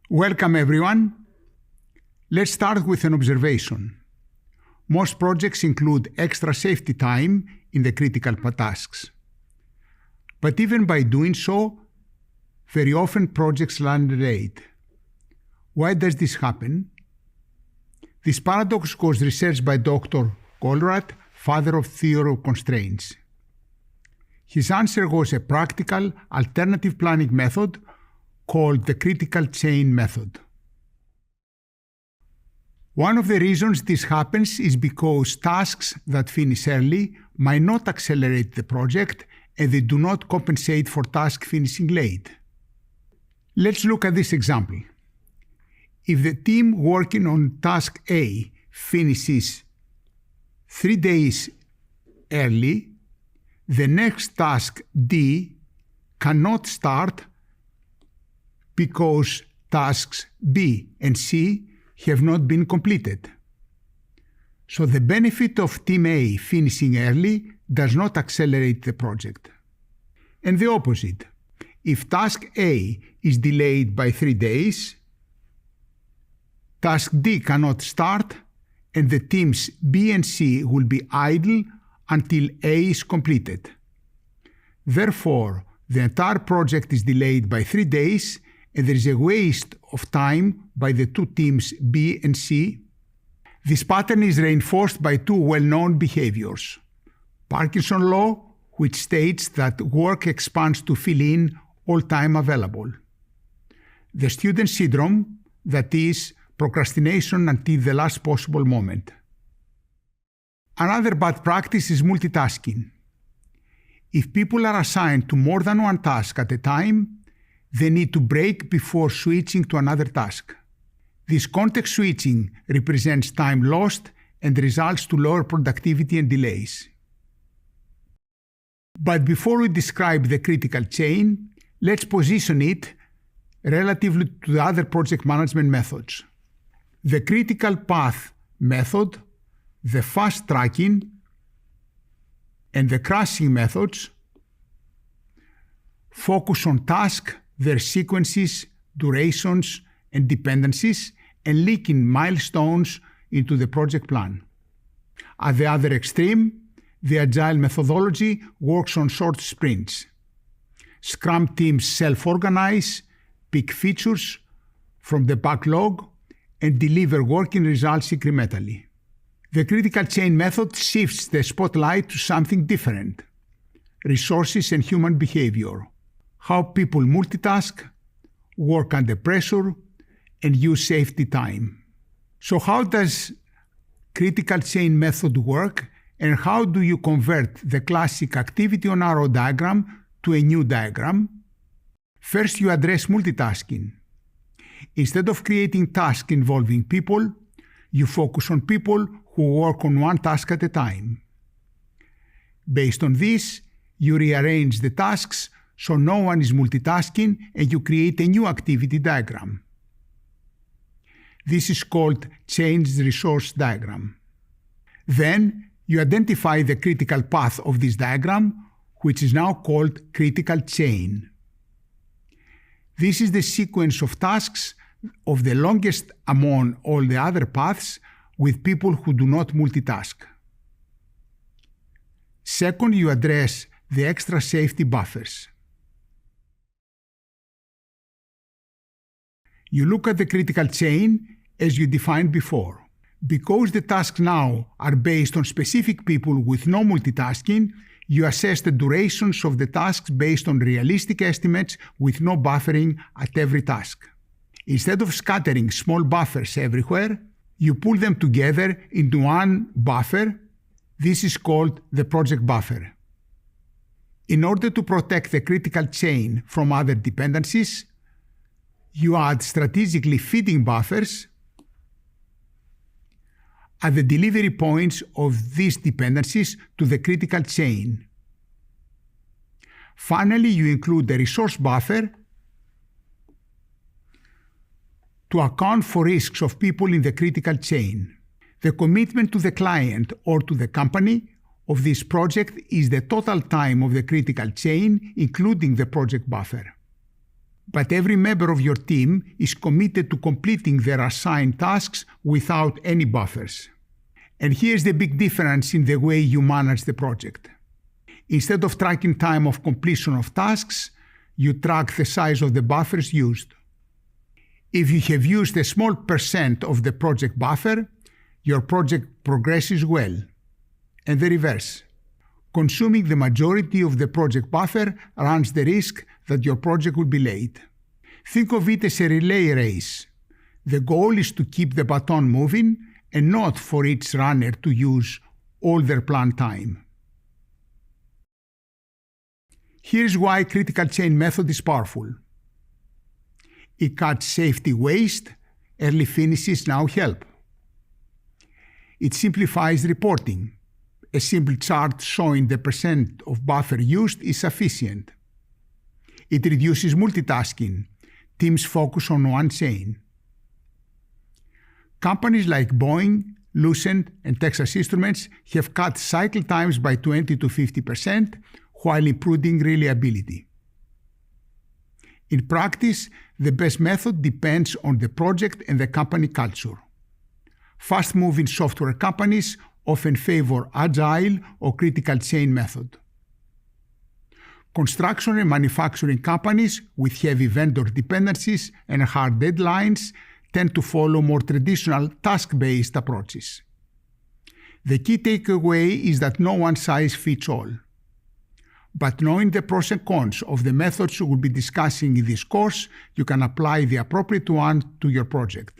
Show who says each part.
Speaker 1: Welcome everyone. Let's start with an observation. Most projects include extra safety time in the critical tasks. But even by doing so, very often projects land late. Why does this happen? This paradox was researched by Dr. Colruyt, father of theory of constraints. His answer was a practical, alternative planning method called the critical chain method. One of the reasons this happens is because tasks that finish early might not accelerate the project and they do not compensate for tasks finishing late. Let's look at this example. If the team working on task A finishes 3 days early, the next task D cannot start because tasks B and C have not been completed. So the benefit of Team A finishing early does not accelerate the project. And the opposite. If task A is delayed by 3 days, task D cannot start and the teams B and C will be idle until A is completed. Therefore, the entire project is delayed by 3 days and there is a waste of time by the two teams B and C. This pattern is reinforced by two well-known behaviors. Parkinson's law, which states that work expands to fill in all time available. The student syndrome, that is, procrastination until the last possible moment. Another bad practice is multitasking. If people are assigned to more than one task at a time, they need to break before switching to another task. This context switching represents time lost and results to lower productivity and delays. But before we describe the critical chain, let's position it relatively to the other project management methods. The critical path method, the fast tracking, and the crashing methods focus on tasks, their sequences, durations, and dependencies, and linking milestones into the project plan. At the other extreme, the Agile methodology works on short sprints. Scrum teams self-organize, pick features from the backlog, and deliver working results incrementally. The critical chain method shifts the spotlight to something different: resources and human behavior, how people multitask, work under pressure, and use safety time. So how does critical chain method work, and how do you convert the classic activity on arrow diagram to a new diagram? First, you address multitasking. Instead of creating tasks involving people, you focus on people who work on one task at a time. Based on this, you rearrange the tasks so no one is multitasking and you create a new activity diagram. This is called changed resource diagram. Then you identify the critical path of this diagram, which is now called critical chain. This is the sequence of tasks of the longest among all the other paths with people who do not multitask. Second, you address the extra safety buffers. You look at the critical chain as you defined before. Because the tasks now are based on specific people with no multitasking, you assess the durations of the tasks based on realistic estimates with no buffering at every task. Instead of scattering small buffers everywhere, you pull them together into one buffer. This is called the project buffer. In order to protect the critical chain from other dependencies, you add strategically feeding buffers at the delivery points of these dependencies to the critical chain. Finally, you include the resource buffer to account for risks of people in the critical chain. The commitment to the client or to the company of this project is the total time of the critical chain, including the project buffer. but every member of your team is committed to completing their assigned tasks without any buffers. And here's the big difference in the way you manage the project. Instead of tracking time of completion of tasks, you track the size of the buffers used. If you have used a small percent of the project buffer, your project progresses well. And the reverse. Consuming the majority of the project buffer runs the risk that your project will be late. Think of it as a relay race. The goal is to keep the baton moving and not for each runner to use all their planned time. Here's why critical chain method is powerful. It cuts safety waste. Early finishes now help. It simplifies reporting. A simple chart showing the percent of buffer used is sufficient. It reduces multitasking. Teams focus on one chain. Companies like Boeing, Lucent, and Texas Instruments have cut cycle times by 20 to 50% while improving reliability. In practice, the best method depends on the project and the company culture. Fast-moving software companies often favor agile or critical chain method. Construction and manufacturing companies with heavy vendor dependencies and hard deadlines tend to follow more traditional task-based approaches. The key takeaway is that no one size fits all. But knowing the pros and cons of the methods we'll be discussing in this course, you can apply the appropriate one to your project.